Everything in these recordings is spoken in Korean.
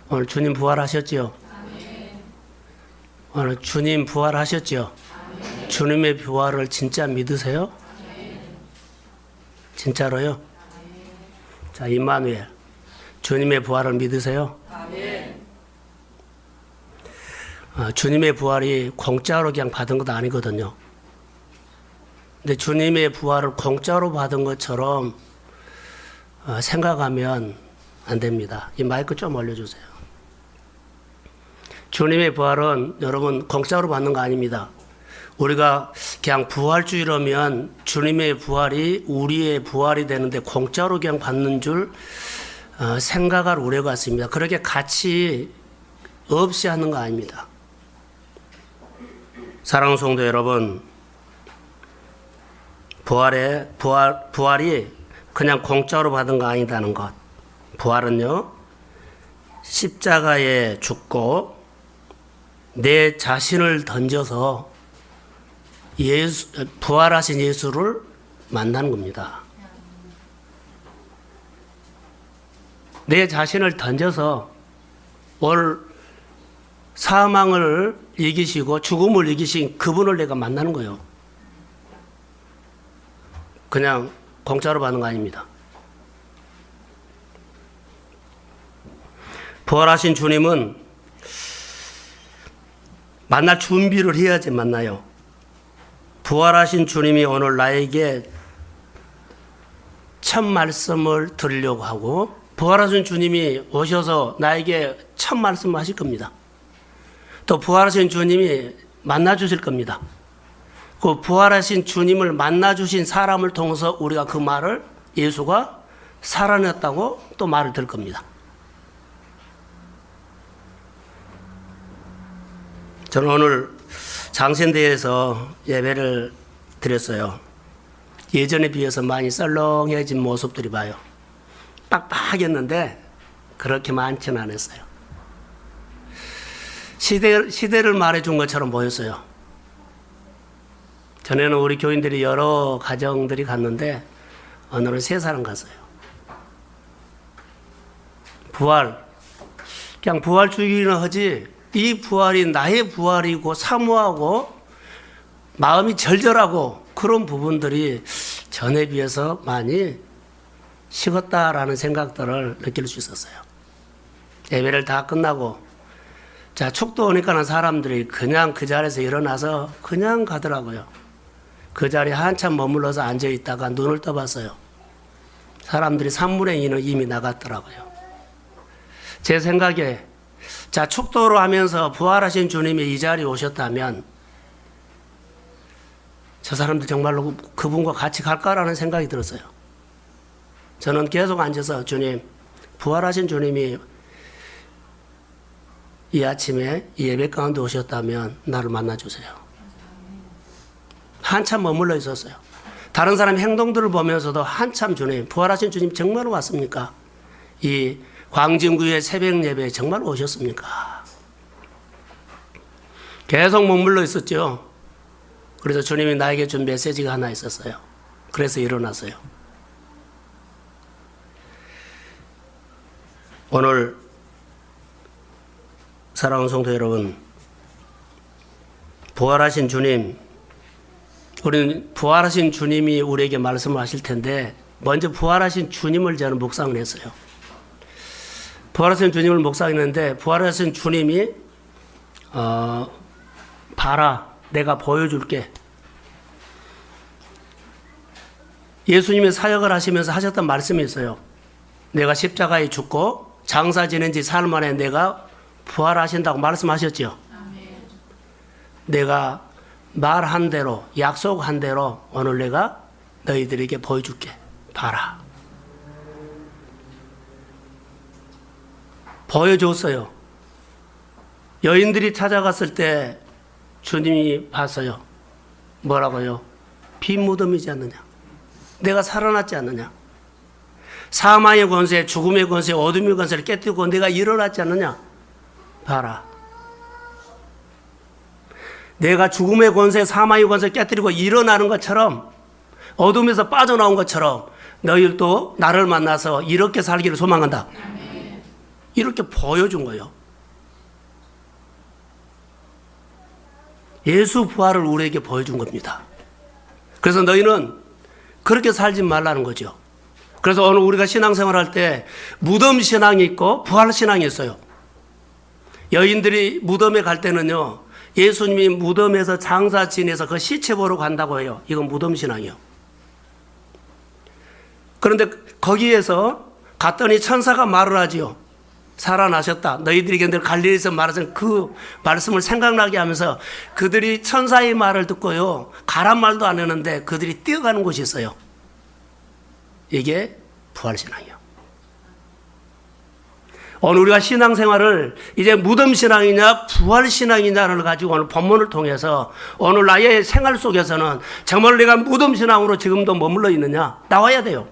오늘 주님 부활하셨지요? 오늘 주님 부활하셨지요? 주님의 부활을 진짜 믿으세요? 진짜로요? 자, 임마누엘, 주님의 부활을 믿으세요? 주님의 부활이 공짜로 그냥 받은 것도 아니거든요. 근데 주님의 부활을 공짜로 받은 것처럼 생각하면 안 됩니다. 이 마이크 좀 올려주세요. 주님의 부활은 여러분 공짜로 받는 거 아닙니다. 우리가 그냥 부활주의라면 주님의 부활이 우리의 부활이 되는데 공짜로 그냥 받는 줄 생각할 우려가 있습니다. 그렇게 가치 없이 하는 거 아닙니다. 사랑하는 성도 여러분, 부활이 그냥 공짜로 받은 거 아니다는 것. 부활은요, 십자가에 죽고 내 자신을 던져서 부활하신 예수를 만나는 겁니다. 내 자신을 던져서 오늘 사망을 이기시고 죽음을 이기신 그분을 내가 만나는 거예요. 그냥 공짜로 받는 거 아닙니다. 부활하신 주님은 만날 준비를 해야지 만나요. 부활하신 주님이 오늘 나에게 첫 말씀을 드리려고 하고, 부활하신 주님이 오셔서 나에게 첫 말씀을 하실 겁니다. 또 부활하신 주님이 만나 주실 겁니다. 그 부활하신 주님을 만나 주신 사람을 통해서 우리가 그 말을 예수가 살아났다고 또 말을 들을 겁니다. 저는 오늘 장신대에서 예배를 드렸어요. 예전에 비해서 많이 썰렁해진 모습들이 봐요. 빡빡했는데 그렇게 많지는 않았어요. 시대를 말해준 것처럼 보였어요. 전에는 우리 교인들이 여러 가정들이 갔는데 오늘은 3사람 갔어요. 부활, 그냥 부활주의는 하지 이 부활이 나의 부활이고 사모하고 마음이 절절하고 그런 부분들이 전에 비해서 많이 식었다라는 생각들을 느낄 수 있었어요. 예배를 다 끝나고 자, 축도 오니까는 사람들이 그냥 그 자리에서 일어나서 그냥 가더라고요. 그 자리에 한참 머물러서 앉아 있다가 눈을 떠봤어요. 사람들이 3분의 2는 이미 나갔더라고요. 제 생각에 자, 축도로 하면서 부활하신 주님이 이 자리에 오셨다면 저 사람들 정말로 그분과 같이 갈까라는 생각이 들었어요. 저는 계속 앉아서 주님, 부활하신 주님이 이 아침에 이 예배 가운데 오셨다면 나를 만나주세요. 한참 머물러 있었어요. 다른 사람의 행동들을 보면서도 한참 주님, 부활하신 주님 정말 왔습니까? 이 광진구의 새벽 예배에 정말 오셨습니까? 계속 머물러 있었죠. 그래서 주님이 나에게 준 메시지가 하나 있었어요. 그래서 일어났어요. 오늘 사랑하는 성도 여러분, 부활하신 주님, 우리는 부활하신 주님이 우리에게 말씀을 하실 텐데 먼저 부활하신 주님을 저는 묵상을 했어요. 부활하신 주님을 묵상했는데 부활하신 주님이 봐라, 내가 보여줄게. 예수님이 사역을 하시면서 하셨던 말씀이 있어요. 내가 십자가에 죽고 장사 지낸 지 사흘 만에 내가 부활하신다고 말씀하셨죠. 내가 말한 대로, 약속한 대로 오늘 내가 너희들에게 보여줄게. 봐라. 보여줬어요. 여인들이 찾아갔을 때 주님이 봤어요. 뭐라고요? 피 무덤이지 않느냐? 내가 살아났지 않느냐? 사망의 권세, 죽음의 권세, 어둠의 권세를 깨뜨리고 내가 일어났지 않느냐? 봐라. 내가 죽음의 권세, 사망의 권세를 깨뜨리고 일어나는 것처럼 어둠에서 빠져나온 것처럼 너희들도 나를 만나서 이렇게 살기를 소망한다. 이렇게 보여준 거예요. 예수 부활을 우리에게 보여준 겁니다. 그래서 너희는 그렇게 살지 말라는 거죠. 그래서 오늘 우리가 신앙생활 할 때 무덤 신앙이 있고 부활 신앙이 있어요. 여인들이 무덤에 갈 때는요, 예수님이 무덤에서 장사 지내서 그 시체 보러 간다고 해요. 이건 무덤 신앙이요. 그런데 거기에서 갔더니 천사가 말을 하지요. 살아나셨다. 너희들에게 늘 갈릴리에서 말하신 그 말씀을 생각나게 하면서 그들이 천사의 말을 듣고요, 가란 말도 안 했는데 그들이 뛰어가는 곳이 있어요. 이게 부활신앙이요. 오늘 우리가 신앙생활을 이제 무덤신앙이냐 부활신앙이냐를 가지고 오늘 본문을 통해서 오늘 나의 생활 속에서는 정말 내가 무덤신앙으로 지금도 머물러 있느냐 나와야 돼요.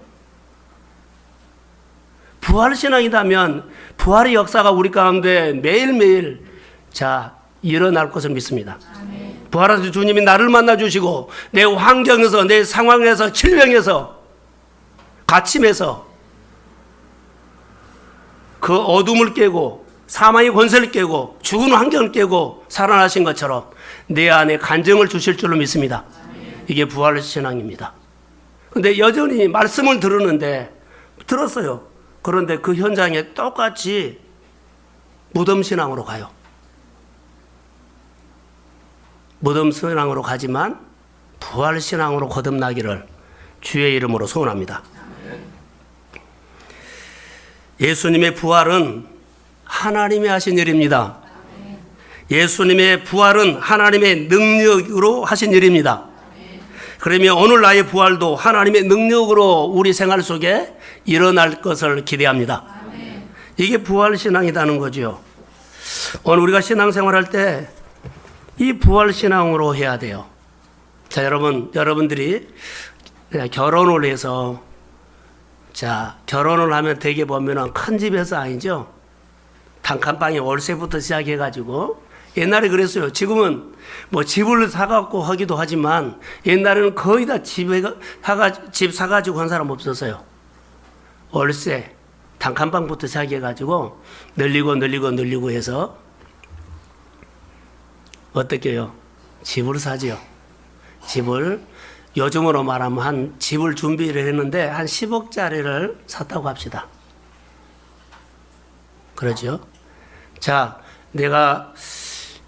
부활신앙이라면 부활의 역사가 우리 가운데 매일매일 일어날 것을 믿습니다. 부활하신 주님이 나를 만나주시고 내 환경에서 내 상황에서 질병에서 갇힘에서 그 어둠을 깨고 사망의 권세를 깨고 죽은 환경을 깨고 살아나신 것처럼 내 안에 간증을 주실 줄로 믿습니다. 이게 부활신앙입니다. 그런데 여전히 말씀을 들었어요. 그런데 그 현장에 똑같이 무덤신앙으로 가요. 무덤신앙으로 가지만 부활신앙으로 거듭나기를 주의 이름으로 소원합니다. 예수님의 부활은 하나님이 하신 일입니다. 예수님의 부활은 하나님의 능력으로 하신 일입니다. 그러면 오늘 나의 부활도 하나님의 능력으로 우리 생활 속에 일어날 것을 기대합니다. 이게 부활신앙이라는 거죠. 오늘 우리가 신앙생활할 때 이 부활신앙으로 해야 돼요. 자, 여러분들이 결혼을 해서 결혼을 하면 대개 보면은 큰 집에서 아니죠. 단칸방에 월세부터 시작해가지고 옛날에 그랬어요. 지금은 뭐 집을 사갖고 하기도 하지만 옛날에는 거의 다 집 사가지고 한 사람 없었어요. 월세, 단칸방부터 시작해가지고 늘리고 해서 어떻게 해요? 집을 사지요. 집을 요즘으로 말하면 집을 준비를 했는데 한 10억짜리를 샀다고 합시다. 그러죠? 자, 내가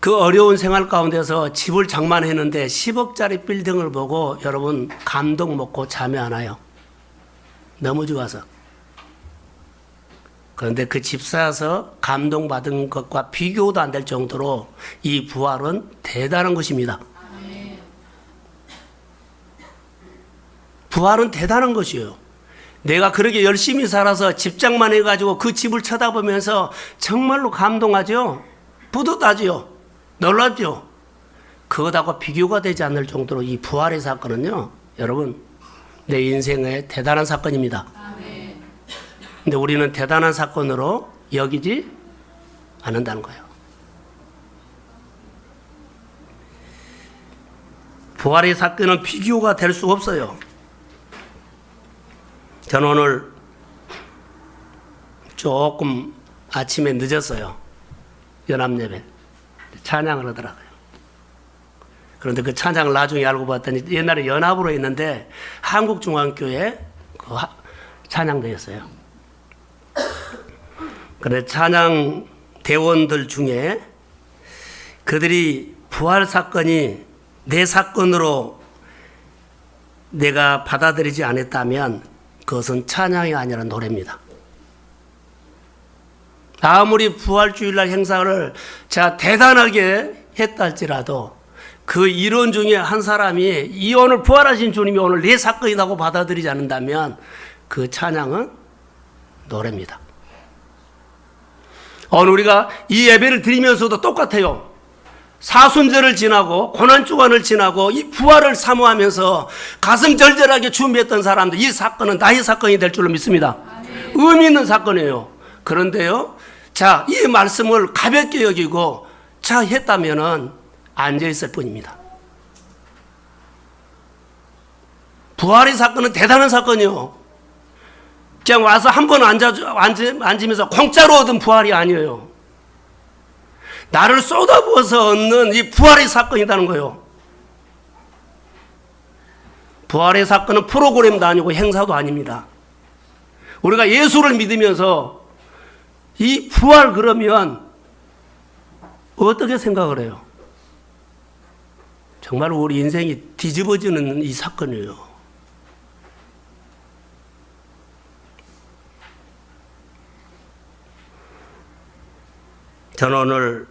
그 어려운 생활 가운데서 집을 장만했는데 10억짜리 빌딩을 보고 여러분 감동 먹고 잠이 안 와요. 너무 좋아서. 그런데 그 집 사서 감동받은 것과 비교도 안 될 정도로 이 부활은 대단한 것입니다. 부활은 대단한 것이에요. 내가 그렇게 열심히 살아서 집장만 해가지고 그 집을 쳐다보면서 정말로 감동하죠. 뿌듯하죠. 놀랍죠. 그것하고 비교가 되지 않을 정도로 이 부활의 사건은요, 여러분, 내 인생의 대단한 사건입니다. 근데 우리는 대단한 사건으로 여기지 않는다는 거예요. 부활의 사건은 비교가 될 수 없어요. 저는 오늘 조금 아침에 늦었어요. 연합예배 찬양을 하더라고요. 그런데 그 찬양을 나중에 알고 봤더니 옛날에 연합으로 했는데 한국중앙교회 그 찬양대였어요. 그런데 찬양 대원들 중에 그들이 부활 사건이 내 사건으로 내가 받아들이지 않았다면 그것은 찬양이 아니라 노래입니다. 아무리 부활주일날 행사를 대단하게 했다 할지라도 그 이론 중에 한 사람이 이 오늘 부활하신 주님이 오늘 내 사건이라고 받아들이지 않는다면 그 찬양은 노래입니다. 오늘 우리가 이 예배를 드리면서도 똑같아요. 사순절을 지나고 고난주간을 지나고 이 부활을 사모하면서 가슴 절절하게 준비했던 사람들, 이 사건은 나의 사건이 될 줄로 믿습니다. 의미 있는 사건이에요. 그런데요, 이 말씀을 가볍게 여기고 했다면은 앉아있을 뿐입니다. 부활의 사건은 대단한 사건이요. 그냥 와서 한 번 앉으면서 공짜로 얻은 부활이 아니에요. 나를 쏟아부어서 얻는 이 부활의 사건이라는 거예요. 부활의 사건은 프로그램도 아니고 행사도 아닙니다. 우리가 예수를 믿으면서 이 부활 그러면 어떻게 생각을 해요? 정말 우리 인생이 뒤집어지는 이 사건이에요. 저는 오늘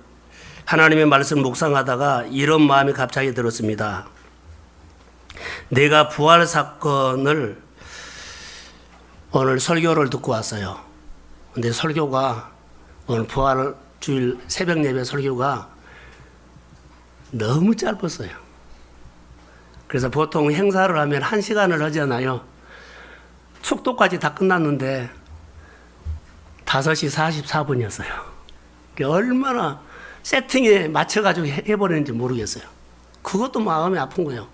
하나님의 말씀 묵상하다가 이런 마음이 갑자기 들었습니다. 내가 부활 사건을 오늘 설교를 듣고 왔어요. 근데 설교가 오늘 부활 주일 새벽 예배 설교가 너무 짧았어요. 그래서 보통 행사를 하면 1시간을 하잖아요. 축도까지 다 끝났는데 5시 44분이었어요. 얼마나 세팅에 맞춰가지고 해버리는지 모르겠어요. 그것도 마음이 아픈 거예요.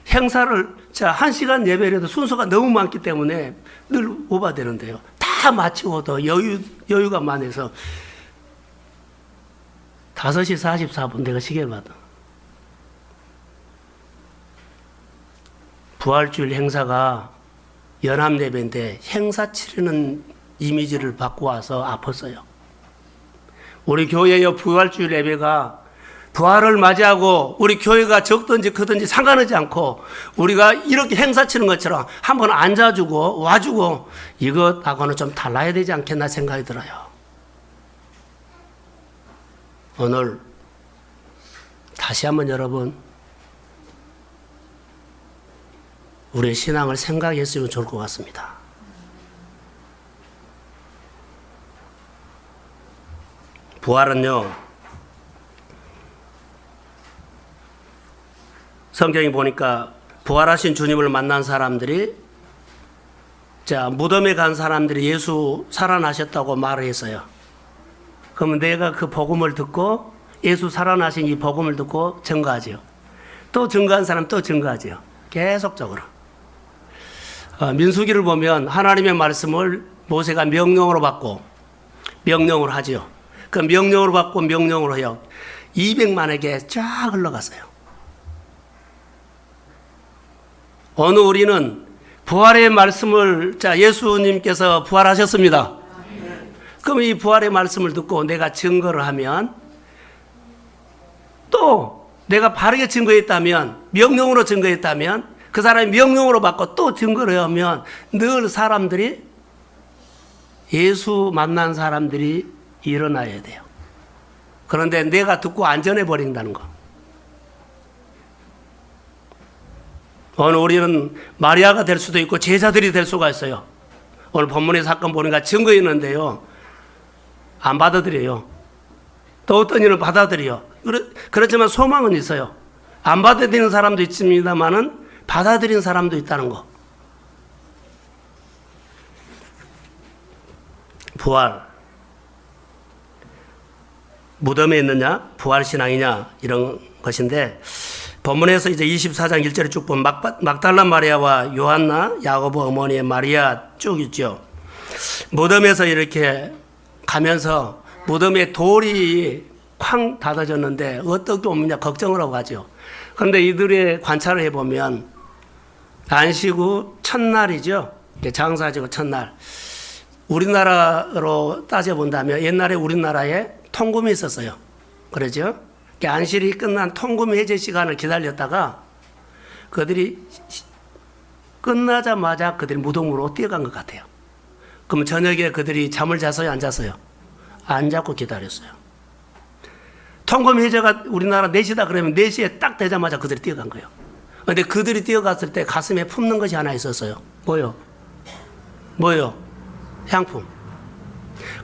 행사를 1시간 예배라도 순서가 너무 많기 때문에 늘 오버되는데요. 다 마치고도 여유가 많아서 5시 44분 내가 시계를 봤다. 부활주일 행사가 연합예배인데 행사 치르는 이미지를 받고 와서 아팠어요. 우리 교회의 부활주일 예배가 부활을 맞이하고 우리 교회가 적든지 크든지 상관하지 않고 우리가 이렇게 행사 치는 것처럼 한번 앉아주고 와주고 이것하고는 좀 달라야 되지 않겠나 생각이 들어요. 오늘 다시 한번 여러분 우리의 신앙을 생각했으면 좋을 것 같습니다. 부활은요, 성경에 보니까 부활하신 주님을 만난 사람들이 무덤에 간 사람들이 예수 살아나셨다고 말을 했어요. 그러면 내가 그 복음을 듣고 예수 살아나신 이 복음을 듣고 증거하지요. 또 증거한 사람 또 증거하지요. 계속적으로. 민수기를 보면 하나님의 말씀을 모세가 명령으로 받고 명령으로 하지요. 그 명령으로 받고 명령으로 해요. 200만에게 쫙 흘러갔어요. 오늘 우리는 부활의 말씀을 예수님께서 부활하셨습니다. 그럼 이 부활의 말씀을 듣고 내가 증거를 하면 또 내가 바르게 증거했다면 명령으로 증거했다면 그 사람이 명령으로 받고 또 증거를 하면 늘 사람들이 예수 만난 사람들이 일어나야 돼요. 그런데 내가 듣고 안전해 버린다는 거. 오늘 우리는 마리아가 될 수도 있고 제자들이 될 수가 있어요. 오늘 본문의 사건 보니까 증거 있는데요. 안 받아들여요. 또 어떤 이는 받아들여요. 그렇지만 소망은 있어요. 안 받아들이는 사람도 있습니다만은 받아들이는 사람도 있다는 거. 부활. 무덤에 있느냐, 부활신앙이냐, 이런 것인데, 본문에서 이제 24장 1절에 쭉 보면 막달라 마리아와 요한나, 야고보 어머니의 마리아 쭉 있죠. 무덤에서 이렇게 가면서 무덤에 돌이 쾅 닫아졌는데 어떻게 옵니까? 걱정을 하고 가죠. 그런데 이들의 관찰을 해보면 안식 후 첫날이죠. 장사지고 첫날. 우리나라로 따져본다면 옛날에 우리나라에 통금이 있었어요. 그러죠? 안식이 끝난 통금 해제 시간을 기다렸다가 그들이 끝나자마자 그들이 무덤으로 뛰어간 것 같아요. 그럼 저녁에 그들이 잠을 잤어요? 안 잤어요? 안 자고 기다렸어요. 통금 해제가 우리나라 4시다 그러면 4시에 딱 되자마자 그들이 뛰어간 거예요. 그런데 그들이 뛰어갔을 때 가슴에 품는 것이 하나 있었어요. 뭐요? 향품.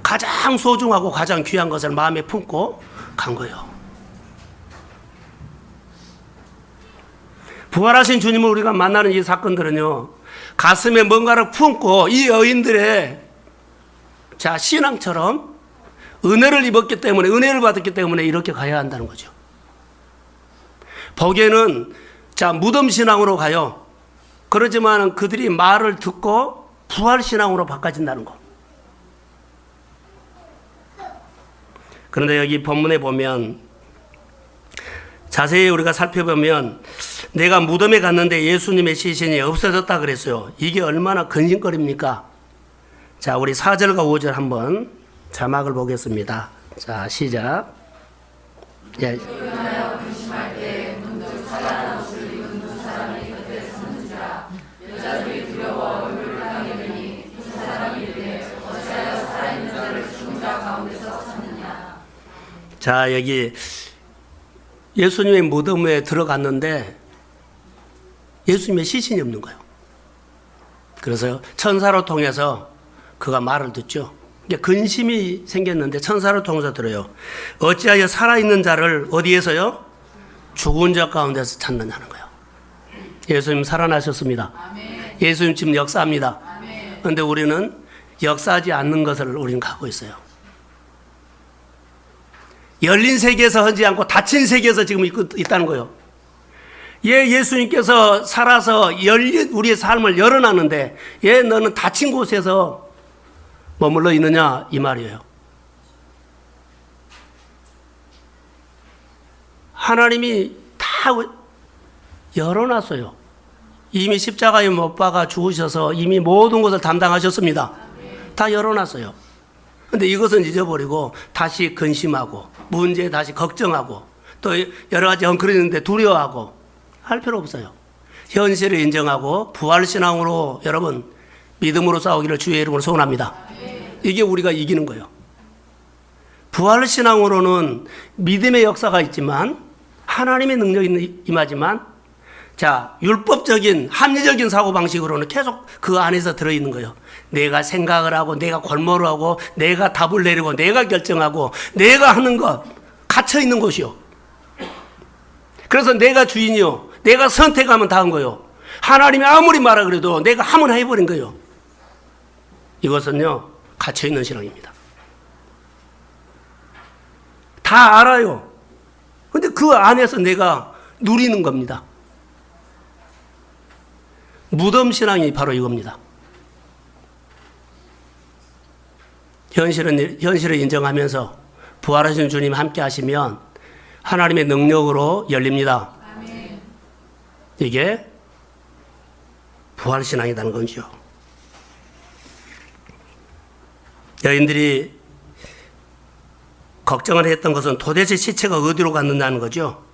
가장 소중하고 가장 귀한 것을 마음에 품고 간 거예요. 부활하신 주님을 우리가 만나는 이 사건들은요, 가슴에 뭔가를 품고 이 여인들의 신앙처럼 은혜를 입었기 때문에, 은혜를 받았기 때문에 이렇게 가야 한다는 거죠. 보기에는 무덤 신앙으로 가요. 그렇지만 그들이 말을 듣고 부활신앙으로 바꿔진다는 거. 그런데 여기 본문에 보면 자세히 우리가 살펴보면 내가 무덤에 갔는데 예수님의 시신이 없어졌다 그랬어요. 이게 얼마나 근심거립니까? 자, 우리 4절과 5절 한번 자막을 보겠습니다. 자, 시작. 예. 자, 여기 예수님의 무덤에 들어갔는데 예수님의 시신이 없는 거예요. 그래서 천사로 통해서 그가 말을 듣죠. 근심이 생겼는데 천사를 통해서 들어요. 어찌하여 살아있는 자를 어디에서요? 죽은 자 가운데서 찾느냐는 거예요. 예수님 살아나셨습니다. 아멘. 예수님 지금 역사합니다. 그런데 우리는 역사하지 않는 것을 우리는 갖고 있어요. 열린 세계에서 하지 않고 닫힌 세계에서 지금 있다는 거예요. 예수님께서 살아서 열린 우리의 삶을 열어놨는데 너는 닫힌 곳에서 머물러 있느냐 이 말이에요. 하나님이 다 열어놨어요. 이미 십자가에 못 박아 죽으셔서 이미 모든 것을 담당하셨습니다. 다 열어놨어요. 근데 이것은 잊어버리고 다시 근심하고 문제에 다시 걱정하고 또 여러 가지 엉클어지는데 두려워하고 할 필요 없어요. 현실을 인정하고 부활신앙으로 여러분 믿음으로 싸우기를 주의 이름으로 소원합니다. 이게 우리가 이기는 거예요. 부활신앙으로는 믿음의 역사가 있지만 하나님의 능력이 임하지만 자, 율법적인 합리적인 사고방식으로는 계속 그 안에서 들어있는 거예요. 내가 생각을 하고 내가 골몰을 하고 내가 답을 내리고 내가 결정하고 내가 하는 것 갇혀있는 곳이요. 그래서 내가 주인이요. 내가 선택하면 다 한 거예요. 하나님이 아무리 말하 그래도 내가 하면 해버린 거예요. 이것은요 갇혀있는 신앙입니다. 다 알아요. 근데 그 안에서 내가 누리는 겁니다. 무덤 신앙이 바로 이겁니다. 현실을 인정하면서 부활하신 주님 함께 하시면 하나님의 능력으로 열립니다. 아멘. 이게 부활신앙이라는 거죠. 여인들이 걱정을 했던 것은 도대체 시체가 어디로 갔느냐는 거죠.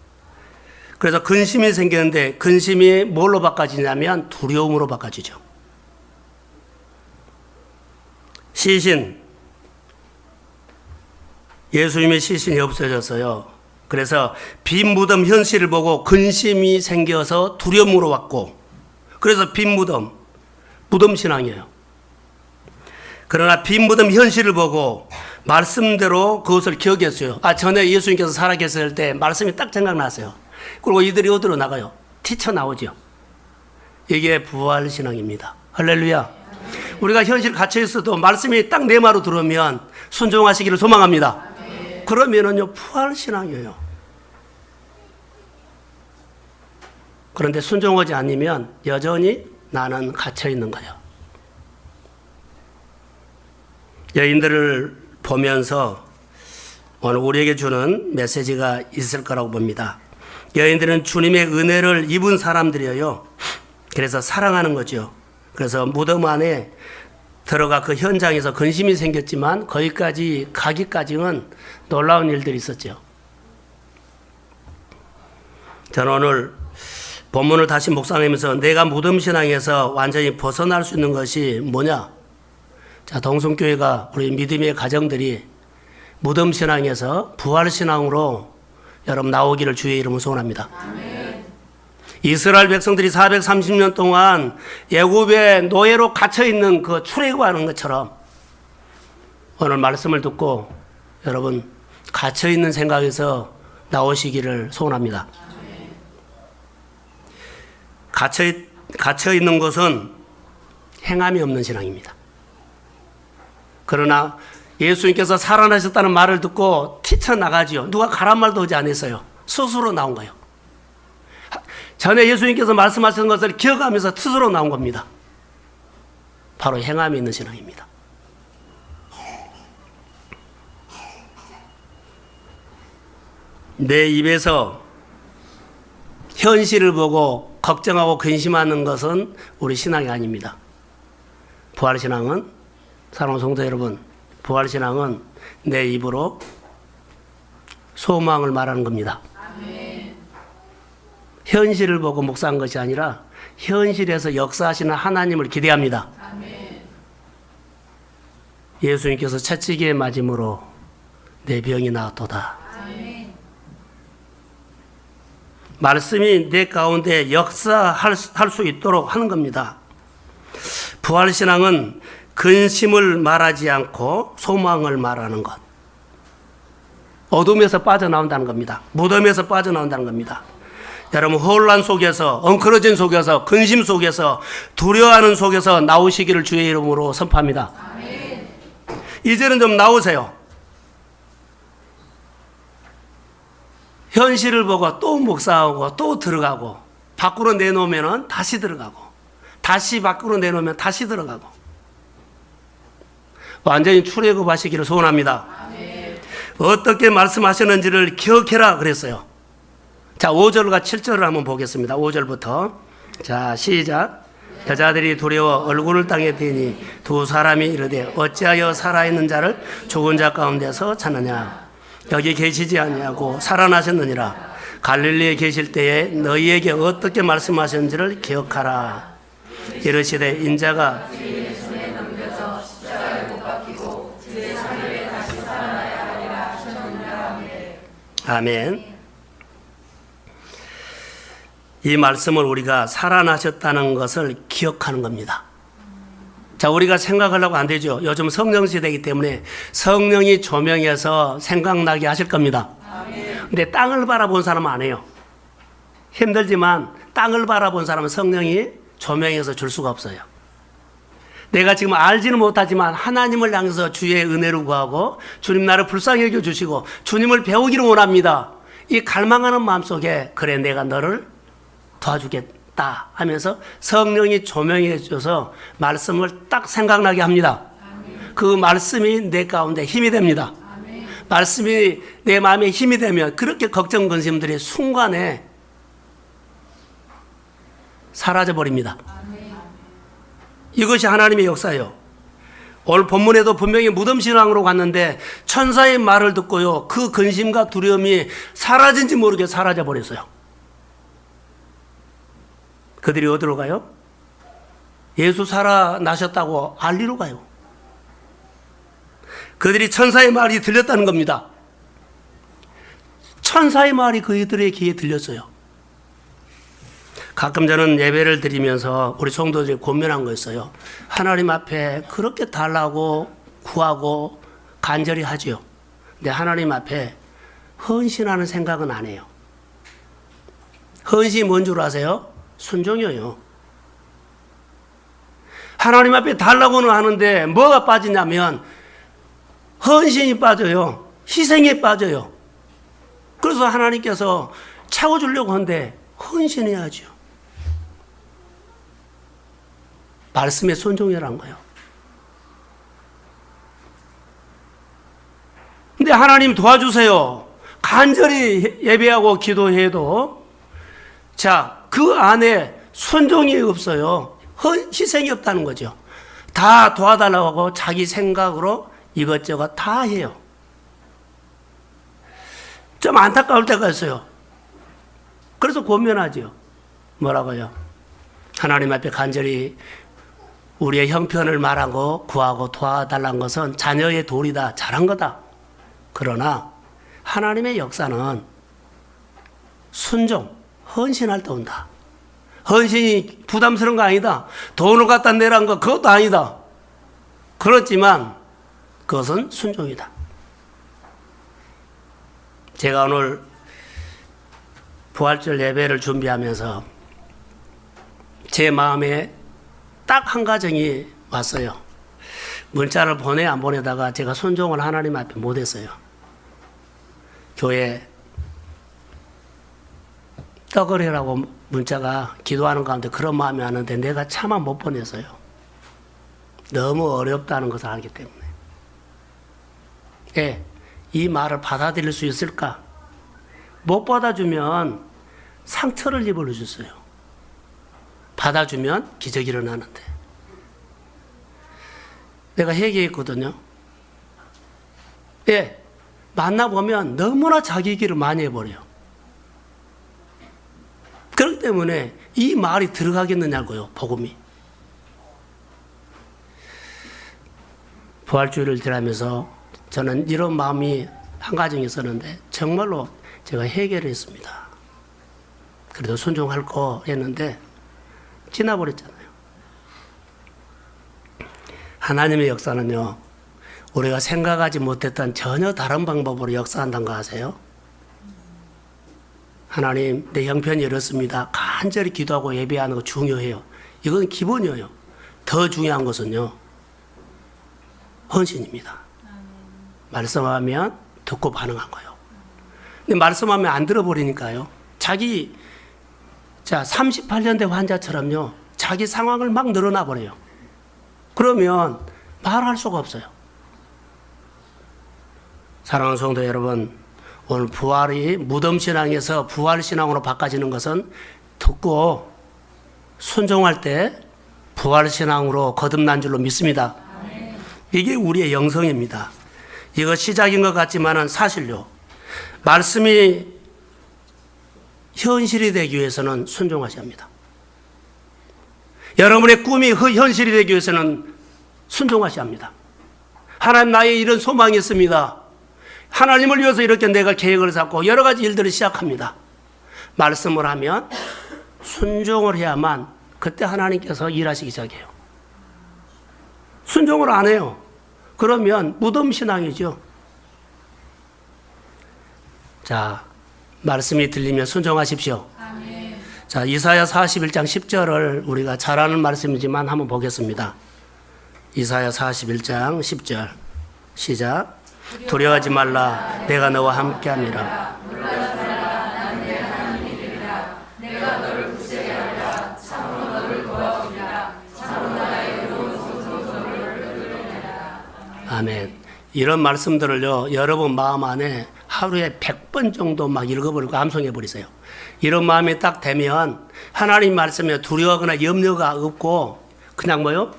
그래서 근심이 생겼는데 근심이 뭘로 바꿔지냐면 두려움으로 바꿔지죠. 시신, 예수님의 시신이 없어졌어요. 그래서 빈 무덤 현실을 보고 근심이 생겨서 두려움으로 왔고, 그래서 빈 무덤, 무덤 신앙이에요. 그러나 빈 무덤 현실을 보고 말씀대로 그것을 기억했어요. 전에 예수님께서 살아계실 때 말씀이 딱 생각났어요. 그리고 이들이 어디로 나가요? 튀쳐나오죠. 이게 부활신앙입니다. 할렐루야. 우리가 현실 갇혀 있어도 말씀이 딱 내 말로 들으면 순종하시기를 소망합니다. 그러면은요 부활신앙이에요. 그런데 순종하지 않으면 여전히 나는 갇혀 있는 거예요. 여인들을 보면서 오늘 우리에게 주는 메시지가 있을 거라고 봅니다. 여인들은 주님의 은혜를 입은 사람들이에요. 그래서 사랑하는 거죠. 그래서 무덤 안에 들어가 그 현장에서 근심이 생겼지만 거기까지 가기까지는 놀라운 일들이 있었죠. 저는 오늘 본문을 다시 묵상하면서 내가 무덤 신앙에서 완전히 벗어날 수 있는 것이 뭐냐? 자, 동성교회가 우리 믿음의 가정들이 무덤 신앙에서 부활 신앙으로 여러분 나오기를 주의 이름으로 소원합니다. 아멘. 이스라엘 백성들이 430년 동안 애굽의 노예로 갇혀 있는 그 출애굽하는 것처럼 오늘 말씀을 듣고 여러분 갇혀 있는 생각에서 나오시기를 소원합니다. 아멘. 갇혀 있는 것은 행함이 없는 신앙입니다. 그러나 예수님께서 살아나셨다는 말을 듣고 튀쳐나가지요. 누가 가란 말도 하지 않았어요. 스스로 나온 거예요. 전에 예수님께서 말씀하신 것을 기억하면서 스스로 나온 겁니다. 바로 행함이 있는 신앙입니다. 내 입에서 현실을 보고 걱정하고 근심하는 것은 우리 신앙이 아닙니다. 부활신앙은, 사랑하는 성도 여러분, 부활신앙은 내 입으로 소망을 말하는 겁니다. 아멘. 현실을 보고 묵상한 것이 아니라 현실에서 역사하시는 하나님을 기대합니다. 아멘. 예수님께서 채찍에 맞음으로 내 병이 나았도다. 아멘. 말씀이 내 가운데 역사할 수 있도록 하는 겁니다. 부활신앙은 근심을 말하지 않고 소망을 말하는 것. 어둠에서 빠져나온다는 겁니다. 무덤에서 빠져나온다는 겁니다. 여러분, 혼란 속에서, 엉클어진 속에서, 근심 속에서, 두려워하는 속에서 나오시기를 주의 이름으로 선포합니다. 아멘. 이제는 좀 나오세요. 현실을 보고 또 묵상하고 또 들어가고, 밖으로 내놓으면 다시 들어가고, 다시 밖으로 내놓으면 다시 들어가고, 완전히 출애굽하시기를 소원합니다. 아멘. 어떻게 말씀하셨는지를 기억해라 그랬어요. 자, 5절과 7절을 한번 보겠습니다. 5절부터. 자, 시작. 여자들이 두려워 얼굴을 땅에 대니 두 사람이 이르되 어찌하여 살아있는 자를 죽은 자 가운데서 찾느냐. 여기 계시지 아니하고 살아나셨느니라. 갈릴리에 계실 때에 너희에게 어떻게 말씀하셨는지를 기억하라. 이르시되 인자가 아멘. 이 말씀을 우리가 살아나셨다는 것을 기억하는 겁니다. 자, 우리가 생각하려고 안 되죠. 요즘 성령 시대이기 때문에 성령이 조명해서 생각나게 하실 겁니다. 근데 땅을 바라본 사람은 안 해요. 힘들지만 땅을 바라본 사람은 성령이 조명해서 줄 수가 없어요. 내가 지금 알지는 못하지만 하나님을 향해서 주의 은혜를 구하고 주님 나를 불쌍히 여겨주시고 주님을 배우기를 원합니다. 이 갈망하는 마음속에 그래 내가 너를 도와주겠다 하면서 성령이 조명해 줘서 말씀을 딱 생각나게 합니다. 그 말씀이 내 가운데 힘이 됩니다. 말씀이 내 마음에 힘이 되면 그렇게 걱정 근심들이 순간에 사라져버립니다. 이것이 하나님의 역사예요. 오늘 본문에도 분명히 무덤신앙으로 갔는데 천사의 말을 듣고요, 그 근심과 두려움이 사라진지 모르게 사라져 버렸어요. 그들이 어디로 가요? 예수 살아나셨다고 알리러 가요. 그들이 천사의 말이 들렸다는 겁니다. 천사의 말이 그들의 귀에 들렸어요. 가끔 저는 예배를 드리면서 우리 성도들이 고민한 거 있어요. 하나님 앞에 그렇게 달라고 구하고 간절히 하지요. 근데 하나님 앞에 헌신하는 생각은 안 해요. 헌신이 뭔 줄 아세요? 순종이에요. 하나님 앞에 달라고는 하는데 뭐가 빠지냐면 헌신이 빠져요. 희생이 빠져요. 그래서 하나님께서 채워주려고 하는데 헌신해야죠. 말씀에 순종이라는 거예요. 근데 하나님 도와주세요. 간절히 예배하고 기도해도 자, 그 안에 순종이 없어요. 희생이 없다는 거죠. 다 도와달라고 하고 자기 생각으로 이것저것 다 해요. 좀 안타까울 때가 있어요. 그래서 고민하죠. 뭐라고요? 하나님 앞에 간절히 우리의 형편을 말하고 구하고 도와달라는 것은 자녀의 도리다, 잘한 거다. 그러나 하나님의 역사는 순종, 헌신할 때 온다. 헌신이 부담스러운 거 아니다. 돈을 갖다 내라는 거 그것도 아니다. 그렇지만 그것은 순종이다. 제가 오늘 부활절 예배를 준비하면서 제 마음에 딱 한 가정이 왔어요. 문자를 보내 안 보내다가 제가 순종을 하나님 앞에 못했어요. 교회 떡을 해라고 문자가 기도하는 가운데 그런 마음이 왔는데 내가 차마 못 보냈어요. 너무 어렵다는 것을 알기 때문에. 예, 이 말을 받아들일 수 있을까? 못 받아주면 상처를 입을 수 있어요. 받아주면 기적이 일어나는데. 내가 회개했거든요. 예, 만나보면 너무나 자기 얘기를 많이 해버려요. 그렇기 때문에 이 말이 들어가겠느냐고요, 복음이. 부활주의를 지나면서 저는 이런 마음이 한 가정이 있었는데 정말로 제가 해결을 했습니다. 그래도 순종할 거 했는데 지나버렸잖아요. 하나님의 역사는요, 우리가 생각하지 못했던 전혀 다른 방법으로 역사한다는 거 아세요? 하나님, 내 형편이 이렇습니다. 간절히 기도하고 예배하는 거 중요해요. 이건 기본이에요. 더 중요한 것은요, 헌신입니다. 말씀하면 듣고 반응한 거예요. 근데 말씀하면 안 들어버리니까요. 자기, 38년대 환자처럼요, 자기 상황을 막 늘어나 버려요. 그러면 말할 수가 없어요. 사랑하는 성도 여러분, 오늘 부활이 무덤신앙에서 부활신앙으로 바꿔지는 것은 듣고 순종할 때 부활신앙으로 거듭난 줄로 믿습니다. 이게 우리의 영성입니다. 이거 시작인 것 같지만은 사실요, 말씀이 현실이 되기 위해서는 순종하셔야 합니다. 여러분의 꿈이 현실이 되기 위해서는 순종하셔야 합니다. 하나님, 나의 이런 소망이 있습니다. 하나님을 위해서 이렇게 내가 계획을 잡고 여러 가지 일들을 시작합니다. 말씀을 하면 순종을 해야만 그때 하나님께서 일하시기 시작해요. 순종을 안 해요. 그러면 무덤신앙이죠. 자, 말씀이 들리면 순종하십시오. 아멘. 자, 이사야 41장 10절을 우리가 잘 아는 말씀이지만 한번 보겠습니다. 이사야 41장 10절 시작. 두려워하지 말라, 내가 너와 함께함이라. 놀라지 말라, 난 내 하나님이 되리라. 내가 너를 굳세게 하리라. 참으로 너를 도와주리라. 참으로 나의 의로운 손으로 너를 끌어내리라. 아멘. 이런 말씀들을요, 여러분 마음 안에 하루에 100번 정도 막 읽어버리고 암송해버리세요. 이런 마음이 딱 되면 하나님 말씀에 두려워하거나 염려가 없고 그냥 뭐요?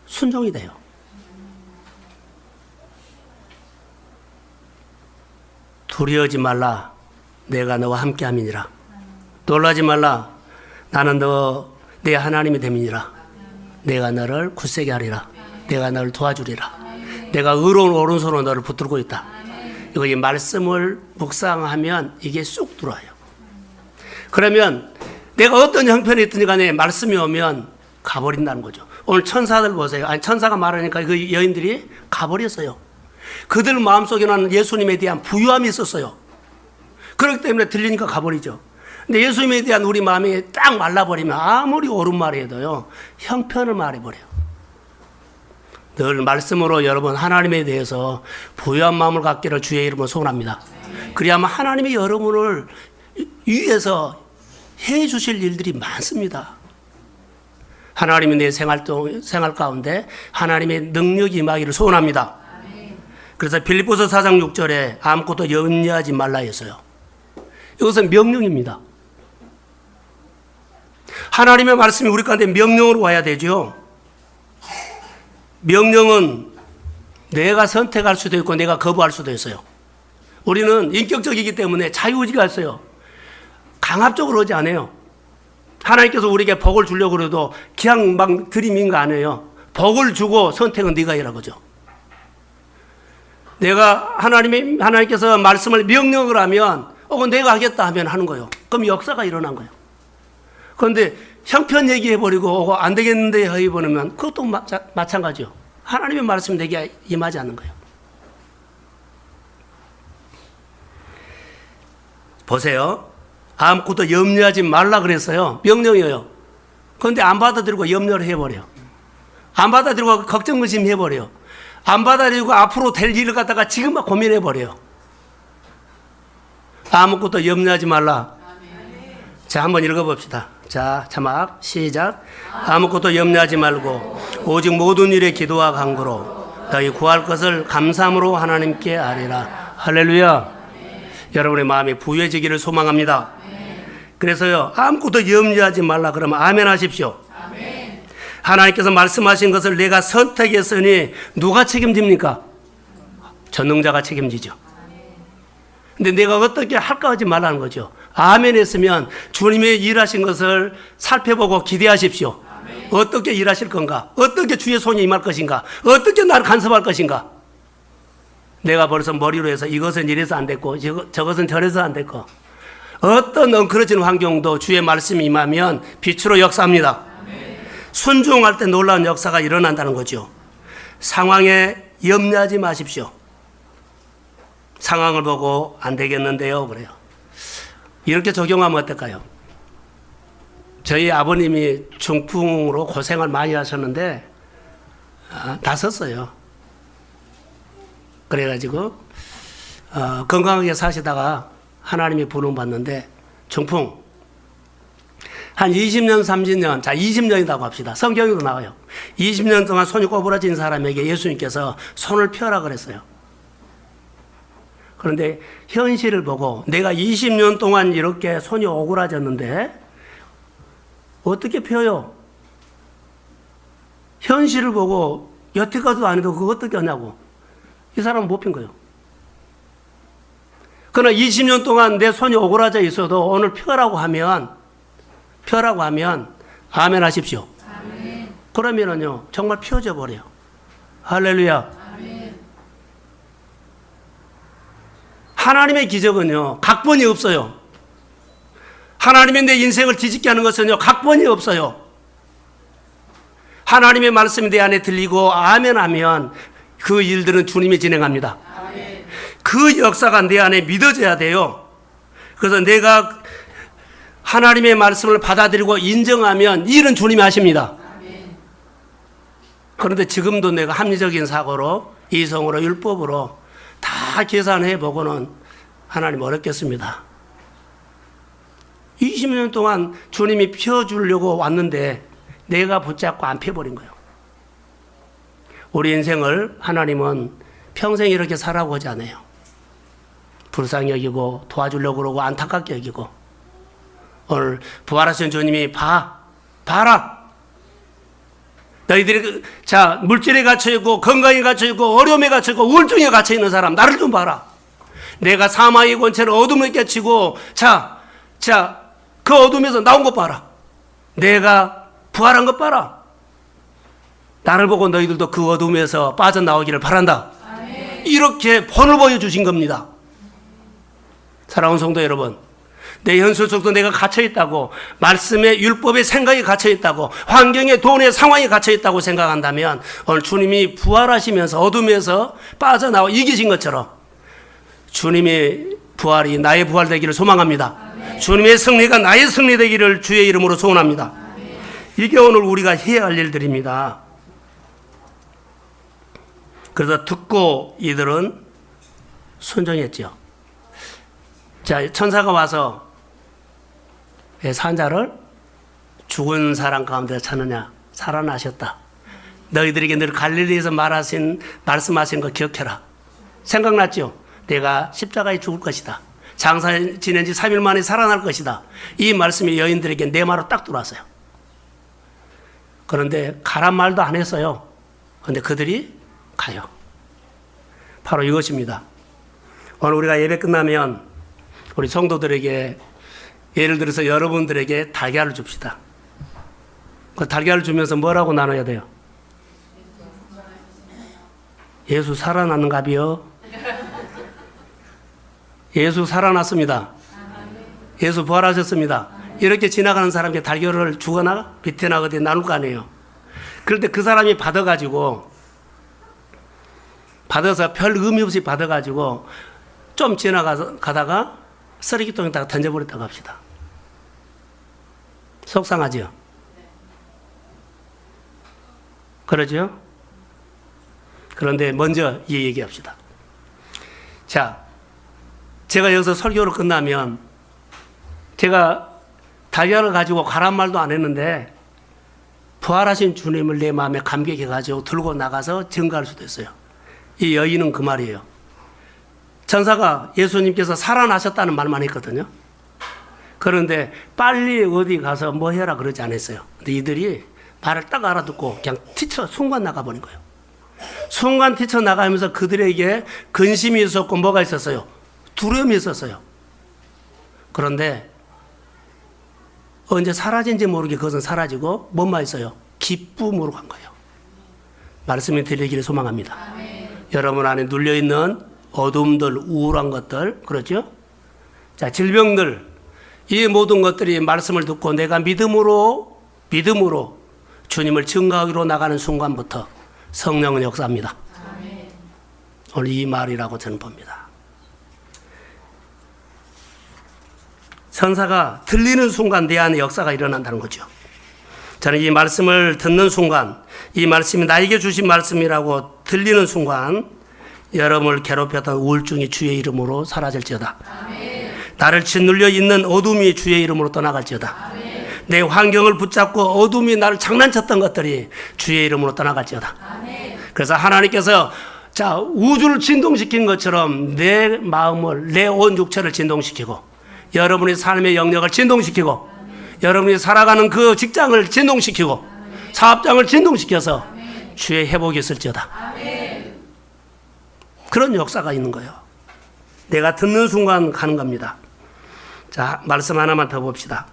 순종이 돼요. 두려워하지 말라, 내가 너와 함께함이니라. 놀라지 말라, 나는 내 하나님이 됨이니라. 내가 너를 굳세게 하리라. 내가 너를 도와주리라. 내가 의로운 오른손으로 너를 붙들고 있다. 이거 이 말씀을 묵상하면 이게 쑥 들어와요. 그러면 내가 어떤 형편이 있든지 간에 말씀이 오면 가버린다는 거죠. 오늘 천사들 보세요. 아니, 천사가 말하니까 그 여인들이 가버렸어요. 그들 마음속에는 예수님에 대한 부유함이 있었어요. 그렇기 때문에 들리니까 가버리죠. 근데 예수님에 대한 우리 마음이 딱 말라버리면 아무리 옳은 말이 해도요, 형편을 말해버려요. 늘 말씀으로 여러분 하나님에 대해서 부유한 마음을 갖기를 주의 이름으로 소원합니다. 그래야만 하나님이 여러분을 위해서 해 주실 일들이 많습니다. 하나님이 내 생활 가운데 하나님의 능력이 임하기를 소원합니다. 그래서 빌립보서 4장 6절에 아무것도 염려하지 말라 했어요. 이것은 명령입니다. 하나님의 말씀이 우리 가운데 명령으로 와야 되죠. 명령은 내가 선택할 수도 있고 내가 거부할 수도 있어요. 우리는 인격적이기 때문에 자유의지가 있어요. 강압적으로 하지 않아요. 하나님께서 우리에게 복을 주려고 그래도 그냥 막 들이민 거 아니에요. 복을 주고 선택은 네가 해라 그죠. 하나님께서 말씀을 명령을 하면 내가 하겠다 하면 하는 거예요. 그럼 역사가 일어난 거예요. 그런데 형편 얘기해버리고 안 되겠는데 해버리면 그것도 마찬가지요. 하나님의 말씀 내게 임하지 않는 거예요. 보세요. 아무것도 염려하지 말라 그랬어요. 명령이에요. 그런데 안 받아들이고 염려를 해버려. 안 받아들이고 걱정 의심 해버려. 안 받아들이고 앞으로 될 일을 갖다가 지금 막 고민해버려요. 아무것도 염려하지 말라. 자, 한번 읽어봅시다. 자, 자막 시작. 아무것도 염려하지 말고 오직 모든 일에 기도와 간구로 너희 구할 것을 감사함으로 하나님께 아뢰라. 할렐루야. 여러분의 마음이 부유해지기를 소망합니다. 그래서요, 아무것도 염려하지 말라 그러면 아멘 하십시오. 하나님께서 말씀하신 것을 내가 선택했으니 누가 책임집니까? 전능자가 책임지죠. 근데 내가 어떻게 할까 하지 말라는 거죠. 아멘 했으면 주님의 일하신 것을 살펴보고 기대하십시오. 어떻게 일하실 건가? 어떻게 주의 손이 임할 것인가? 어떻게 나를 간섭할 것인가? 내가 벌써 머리로 해서 이것은 이래서 안 됐고 저것은 저래서 안 됐고 어떤 엉클어진 환경도 주의 말씀이 임하면 빛으로 역사합니다. 순종할 때 놀라운 역사가 일어난다는 거죠. 상황에 염려하지 마십시오. 상황을 보고 안 되겠는데요 그래요. 이렇게 적용하면 어떨까요? 저희 아버님이 중풍으로 고생을 많이 하셨는데 다 썼어요. 그래가지고 건강하게 사시다가 하나님이 부름 받는데 중풍 한 20년 30년 자 20년이라고 합시다. 성경에도 나와요. 20년 동안 손이 꼬부라진 사람에게 예수님께서 손을 펴라 그랬어요. 그런데 현실을 보고 내가 20년 동안 이렇게 손이 오그라졌는데 어떻게 펴요? 현실을 보고 여태까지도 안 해도 그거 어떻게 하냐고. 이 사람은 못 핀 거예요. 그러나 20년 동안 내 손이 오그라져 있어도 오늘 펴라고 하면 아멘 하십시오. 아멘. 그러면은요 정말 펴져 버려요. 할렐루야. 아멘. 하나님의 기적은요 각본이 없어요. 하나님의 내 인생을 뒤집게 하는 것은요 각본이 없어요. 하나님의 말씀이 내 안에 들리고 아멘 하면 그 일들은 주님이 진행합니다. 아멘. 그 역사가 내 안에 믿어져야 돼요. 그래서 내가 하나님의 말씀을 받아들이고 인정하면 일은 주님이 하십니다. 아멘. 그런데 지금도 내가 합리적인 사고로 이성으로 율법으로 다 계산해 보고는 하나님 어렵겠습니다. 20년 동안 주님이 펴주려고 왔는데 내가 붙잡고 안 펴버린 거예요. 우리 인생을 하나님은 평생 이렇게 살아고 하지 않아요. 불쌍히 여기고 도와주려고 그러고 안타깝게 여기고 오늘 부활하신 주님이 봐라. 너희들이 자 물질에 갇혀있고 건강에 갇혀있고 어려움에 갇혀있고 우울증에 갇혀있는 사람 나를 좀 봐라. 내가 사망의 권세를 어둠에 깨치고 자 그 어둠에서 나온 것 봐라. 내가 부활한 것 봐라. 나를 보고 너희들도 그 어둠에서 빠져나오기를 바란다. 아멘. 이렇게 본을 보여주신 겁니다. 사랑하는 성도 여러분, 내 현실 속도 내가 갇혀있다고 말씀의 율법의 생각이 갇혀있다고 환경의 돈의 상황이 갇혀있다고 생각한다면 오늘 주님이 부활하시면서 어둠에서 빠져나와 이기신 것처럼 주님의 부활이 나의 부활 되기를 소망합니다. 아멘. 주님의 승리가 나의 승리 되기를 주의 이름으로 소원합니다. 아멘. 이게 오늘 우리가 해야 할 일들입니다. 그래서 듣고 이들은 순종했죠. 자, 천사가 와서 산자를 죽은 사람 가운데 찾느냐? 살아나셨다. 너희들에게 늘 갈릴리에서 말씀하신 거 기억해라. 생각났죠? 내가 십자가에 죽을 것이다. 장사 지낸 지 3일 만에 살아날 것이다. 이 말씀이 여인들에게 내 말로 딱 들어왔어요. 그런데 가란 말도 안 했어요. 그런데 그들이 가요. 바로 이것입니다. 오늘 우리가 예배 끝나면 우리 성도들에게 예를 들어서 여러분들에게 달걀을 줍시다. 그 달걀을 주면서 뭐라고 나눠야 돼요? 예수 살아났는가비요? 예수 살아났습니다. 예수 부활하셨습니다. 이렇게 지나가는 사람에게 달걀을 주거나 빗대나 어디 나눌 거 아니에요. 그런데 그 사람이 받아서 별 의미 없이 받아가지고 좀 지나가다가 쓰레기통에다가 던져버렸다고 합시다. 속상하죠? 그러죠? 그런데 먼저 이 얘기합시다. 자, 제가 여기서 설교를 끝나면 제가 달걀을 가지고 가란 말도 안 했는데 부활하신 주님을 내 마음에 감격해가지고 들고 나가서 증거할 수도 있어요. 이 여인은 그 말이에요. 천사가 예수님께서 살아나셨다는 말만 했거든요. 그런데 빨리 어디 가서 뭐 해라 그러지 않았어요. 근데 이들이 말을 딱 알아듣고 그냥 순간 나가버린 거예요. 순간 뛰쳐나가면서 그들에게 근심이 있었고 뭐가 있었어요? 두려움이 있었어요. 그런데 언제 사라진지 모르게 그것은 사라지고 뭐만 있어요? 기쁨으로 간 거예요. 말씀이 들리기를 소망합니다. 아멘. 여러분 안에 눌려있는 어둠들, 우울한 것들, 그렇죠? 자, 질병들, 이 모든 것들이 말씀을 듣고 내가 믿음으로 주님을 증거하기로 나가는 순간부터 성령은 역사합니다. 아멘. 오늘 이 말이라고 저는 봅니다. 천사가 들리는 순간 내 안에 역사가 일어난다는 거죠. 저는 이 말씀을 듣는 순간, 이 말씀이 나에게 주신 말씀이라고 들리는 순간 여러분을 괴롭혔던 우울증이 주의 이름으로 사라질지어다. 아멘. 나를 짓눌려 있는 어둠이 주의 이름으로 떠나갈지어다. 아멘. 내 환경을 붙잡고 어둠이 나를 장난쳤던 것들이 주의 이름으로 떠나갈지어다. 아멘. 그래서 하나님께서 자, 우주를 진동시킨 것처럼 내 마음을, 내 온 육체를 진동시키고 여러분의 삶의 영역을 진동시키고 여러분이 살아가는 그 직장을 진동시키고 사업장을 진동시켜서 주의 회복이 있을지어다. 그런 역사가 있는 거예요. 내가 듣는 순간 가는 겁니다. 자, 말씀 하나만 더 봅시다.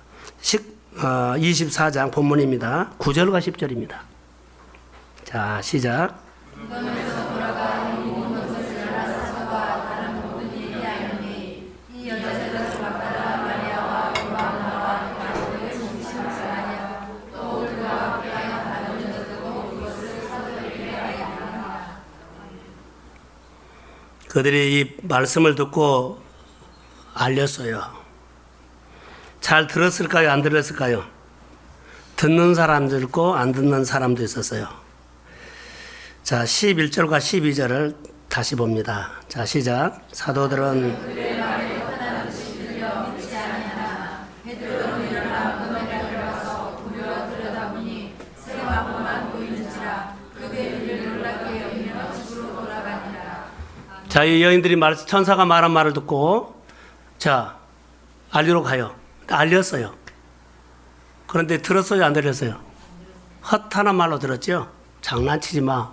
24장 본문입니다. 9절과 10절입니다. 자, 시작. 그들이 이 말씀을 듣고 알렸어요. 잘 들었을까요? 안 들었을까요? 듣는 사람도 있고 안 듣는 사람도 있었어요. 자, 11절과 12절을 다시 봅니다. 자, 시작. 사도들은 자, 이 여인들이 천사가 말한 말을 듣고 자, 알리러 가요. 알렸어요. 그런데 들었어요? 안 들었어요? 헛하는 말로 들었죠? 장난치지 마.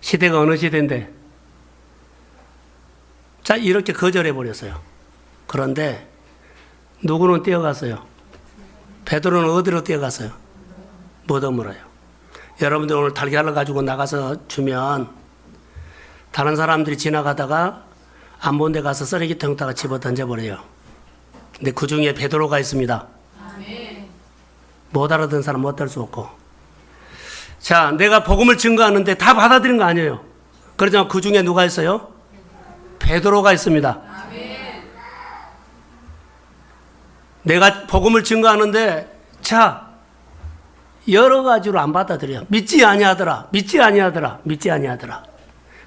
시대가 어느 시대인데. 자, 이렇게 거절해 버렸어요. 그런데 누구는 뛰어갔어요? 베드로는 어디로 뛰어갔어요? 무덤으로요. 여러분들 오늘 달걀을 가지고 나가서 주면 다른 사람들이 지나가다가 안 본 데 가서 쓰레기통에다가 집어 던져버려요. 근데 그 중에 베드로가 있습니다. 아멘. 못 알아듣는 사람 못 할 수 없고. 자, 내가 복음을 증거하는데 다 받아들인 거 아니에요. 그러지만 그 중에 누가 있어요? 베드로가 있습니다. 아멘. 내가 복음을 증거하는데 자, 여러 가지로 안 받아들여요. 믿지 아니하더라.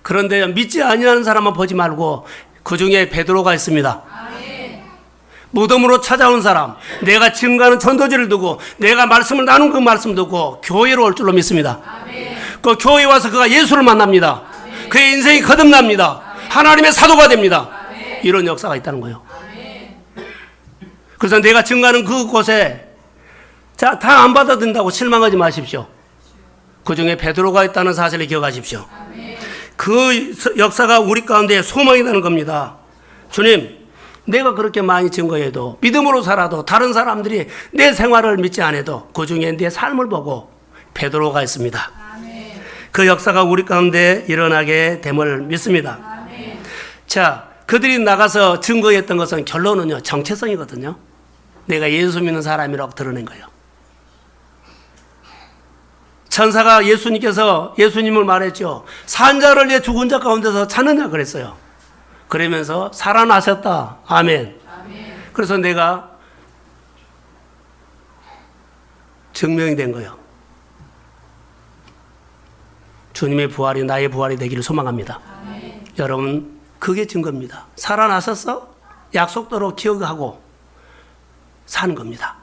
그런데 믿지 아니하는 사람만 보지 말고 그 중에 베드로가 있습니다. 아멘. 무덤으로 찾아온 사람, 내가 증거하는 전도지를 두고 내가 말씀을 나눈 그 말씀 듣고 교회로 올 줄로 믿습니다. 아멘. 그 교회에 와서 그가 예수를 만납니다. 아멘. 그의 인생이 거듭납니다. 아멘. 하나님의 사도가 됩니다. 아멘. 이런 역사가 있다는 거예요. 아멘. 그래서 내가 증거하는 그곳에 자, 다 안 받아들인다고 실망하지 마십시오. 그 중에 베드로가 있다는 사실을 기억하십시오. 아멘. 그 역사가 우리 가운데 소망이 되는 겁니다. 주님, 내가 그렇게 많이 증거해도 믿음으로 살아도 다른 사람들이 내 생활을 믿지 않아도 그 중에 내 삶을 보고 베드로가 있습니다. 아멘. 그 역사가 우리 가운데 일어나게 됨을 믿습니다. 아멘. 자, 그들이 나가서 증거했던 것은 결론은요, 정체성이거든요. 내가 예수 믿는 사람이라고 드러낸 거예요. 천사가 예수님을 말했죠. 산 자를 내 죽은 자 가운데서 찾느냐 그랬어요. 그러면서 살아나셨다. 아멘. 아멘. 그래서 내가 증명이 된 거예요. 주님의 부활이 나의 부활이 되기를 소망합니다. 아멘. 여러분, 그게 증거입니다. 살아나셨어? 약속대로 기억하고 사는 겁니다.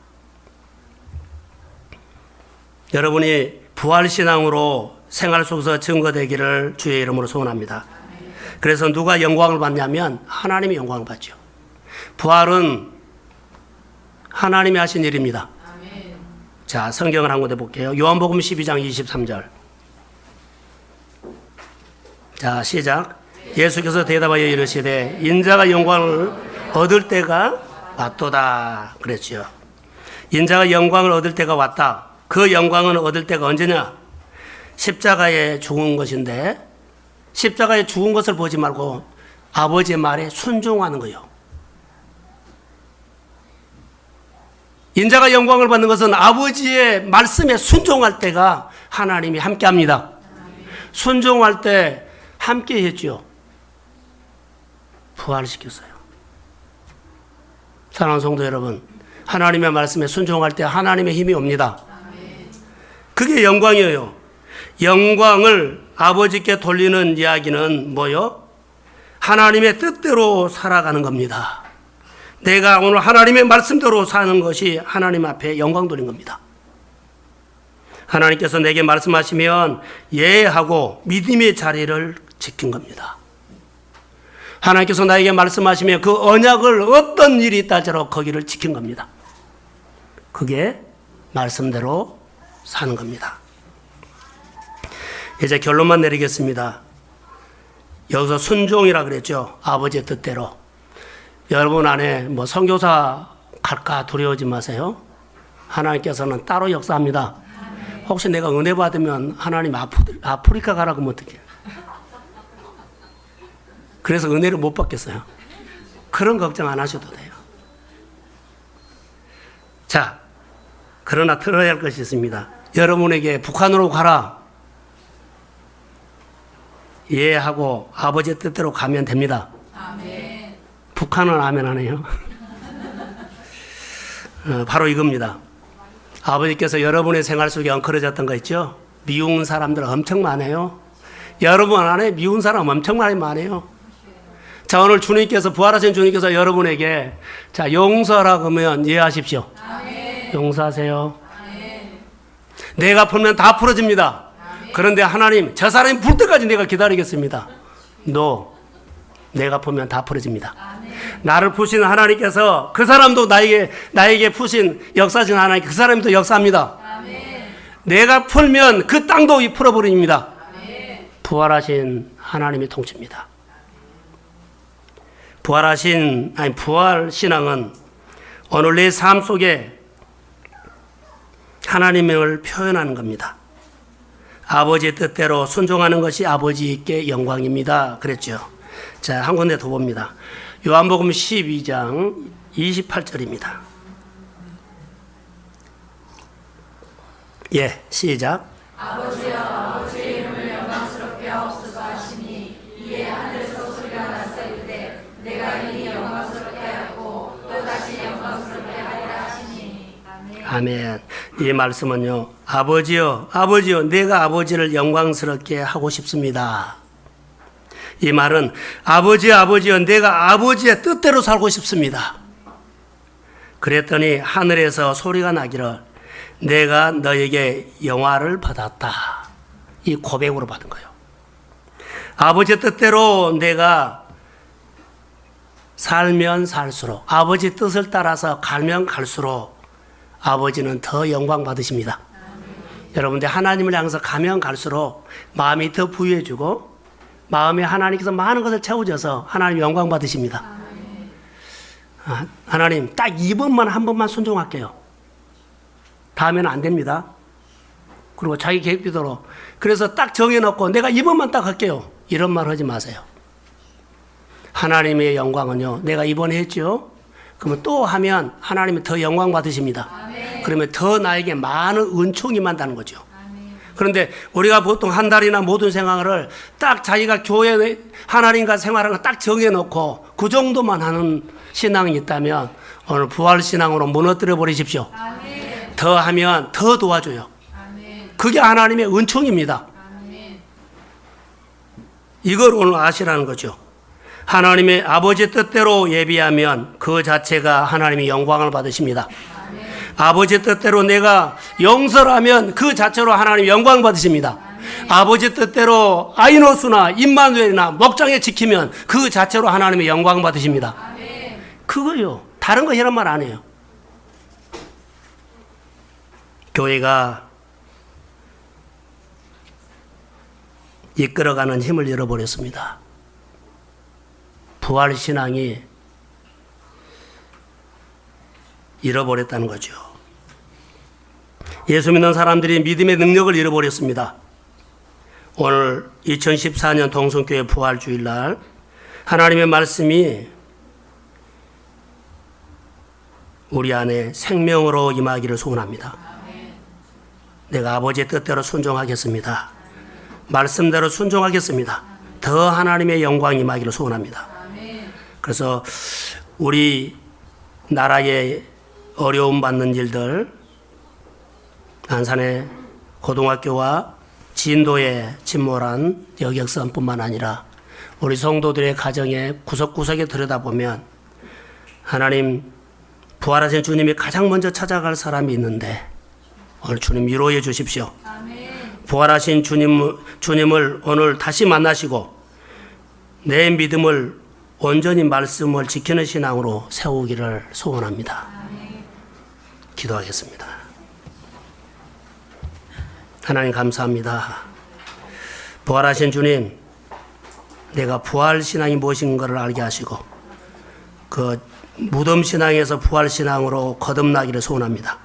여러분이 부활신앙으로 생활 속에서 증거되기를 주의 이름으로 소원합니다. 그래서 누가 영광을 받냐면 하나님이 영광을 받죠. 부활은 하나님이 하신 일입니다. 자, 성경을 한 군데 볼게요. 요한복음 12장 23절. 자, 시작. 예수께서 대답하여 이르시되 인자가 영광을 얻을 때가 왔도다 그랬죠. 인자가 영광을 얻을 때가 왔다. 그 영광을 얻을 때가 언제냐? 십자가에 죽은 것인데 십자가에 죽은 것을 보지 말고 아버지의 말에 순종하는 거예요. 인자가 영광을 받는 것은 아버지의 말씀에 순종할 때가 하나님이 함께합니다. 순종할 때 함께 했죠. 부활시켰어요. 사랑하는 성도 여러분, 하나님의 말씀에 순종할 때 하나님의 힘이 옵니다. 그게 영광이에요. 영광을 아버지께 돌리는 이야기는 뭐요? 하나님의 뜻대로 살아가는 겁니다. 내가 오늘 하나님의 말씀대로 사는 것이 하나님 앞에 영광 돌린 겁니다. 하나님께서 내게 말씀하시면 예하고 믿음의 자리를 지킨 겁니다. 하나님께서 나에게 말씀하시면 그 언약을 어떤 일이 있다지라도 거기를 지킨 겁니다. 그게 말씀대로 사는 겁니다. 이제 결론만 내리겠습니다. 여기서 순종이라 그랬죠. 아버지의 뜻대로. 여러분 안에 뭐 선교사 갈까 두려워하지 마세요. 하나님께서는 따로 역사합니다. 혹시 내가 은혜 받으면 하나님 아프리카 가라고 하면 어떡해? 그래서 은혜를 못 받겠어요. 그런 걱정 안 하셔도 돼요. 자, 그러나 들어야 할 것이 있습니다. 여러분에게 북한으로 가라. 예 하고 아버지의 뜻대로 가면 됩니다. 아멘. 북한은 아멘 하네요. 바로 이겁니다. 아버지께서 여러분의 생활 속에 엉클어졌던 거 있죠? 미운 사람들 엄청 많아요. 여러분 안에 미운 사람 엄청 많아요. 자, 오늘 주님께서, 부활하신 주님께서 여러분에게 자, 용서라고 하면 이해하십시오. 아멘. 용서하세요. 아멘. 내가 풀면 다 풀어집니다. 아멘. 그런데 하나님, 저 사람이 풀 때까지 내가 기다리겠습니다. 내가 풀면 다 풀어집니다. 아멘. 나를 푸신 하나님께서 그 사람도 나에게 푸신 역사진 하나님, 그 사람이 또 역사합니다. 아멘. 내가 풀면 그 땅도 풀어버립니다. 아멘. 부활하신 하나님이 통치입니다. 부활 신앙은 오늘 내 삶 속에 하나님을 표현하는 겁니다. 아버지의 뜻대로 순종하는 것이 아버지께 영광입니다. 그랬죠. 자, 한 군데 더 봅니다. 요한복음 12장 28절입니다. 예, 시작. 아버지여, 아버지의 이름을 영광스럽게 하옵소서 하시니 이에 하늘에서 소리가 났사이르되 내가 이미 영광스럽게 하였고 또다시 영광스럽게 하리라 하시니. 아멘. 이 말씀은요, 아버지여, 아버지여, 내가 아버지를 영광스럽게 하고 싶습니다. 이 말은 아버지여, 내가 아버지의 뜻대로 살고 싶습니다. 그랬더니 하늘에서 소리가 나기를 내가 너에게 영화를 받았다. 이 고백으로 받은 거예요. 아버지의 뜻대로 내가 살면 살수록, 아버지 뜻을 따라서 가면 갈수록 아버지는 더 영광 받으십니다. 여러분들 하나님을 향해서 가면 갈수록 마음이 더 부유해지고 마음에 하나님께서 많은 것을 채워줘서 하나님 영광 받으십니다. 하나님 딱 이번만 한 번만 순종할게요. 다음에는 안 됩니다. 그리고 자기 계획대로 그래서 딱 정해놓고 내가 이번만 딱 할게요. 이런 말 하지 마세요. 하나님의 영광은요, 내가 이번에 했죠. 그러면 또 하면 하나님이 더 영광 받으십니다. 아멘. 그러면 더 나에게 많은 은총이 임한다는 거죠. 아멘. 그런데 우리가 보통 한 달이나 모든 생활을 딱 자기가 교회 하나님과 생활하는 거 딱 정해놓고 그 정도만 하는 신앙이 있다면 오늘 부활신앙으로 무너뜨려 버리십시오. 아멘. 더 하면 더 도와줘요. 아멘. 그게 하나님의 은총입니다. 아멘. 이걸 오늘 아시라는 거죠. 하나님의 아버지 뜻대로 예비하면 그 자체가 하나님의 영광을 받으십니다. 아버지 뜻대로 내가 영설하면 그 자체로 하나님 영광 받으십니다. 아버지 뜻대로 아이노스나 임마누엘이나 목장에 지키면 그 자체로 하나님의 영광 받으십니다. 그거요. 다른 거 이런 말 안 해요. 교회가 이끌어가는 힘을 잃어버렸습니다. 부활신앙이 잃어버렸다는 거죠. 예수 믿는 사람들이 믿음의 능력을 잃어버렸습니다. 오늘 2014년 동성교회 부활주일날 하나님의 말씀이 우리 안에 생명으로 임하기를 소원합니다. 내가 아버지의 뜻대로 순종하겠습니다. 말씀대로 순종하겠습니다. 더 하나님의 영광이 임하기를 소원합니다. 그래서 우리 나라의 어려움 받는 일들, 안산의 고등학교와 진도에 침몰한 여객선뿐만 아니라 우리 성도들의 가정의 구석구석에 들여다보면 하나님 부활하신 주님이 가장 먼저 찾아갈 사람이 있는데 오늘 주님 위로해 주십시오. 부활하신 주님을 오늘 다시 만나시고 내 믿음을 온전히 말씀을 지키는 신앙으로 세우기를 소원합니다. 기도하겠습니다. 하나님 감사합니다. 부활하신 주님, 내가 부활 신앙이 무엇인가를 알게 하시고 그 무덤 신앙에서 부활 신앙으로 거듭나기를 소원합니다.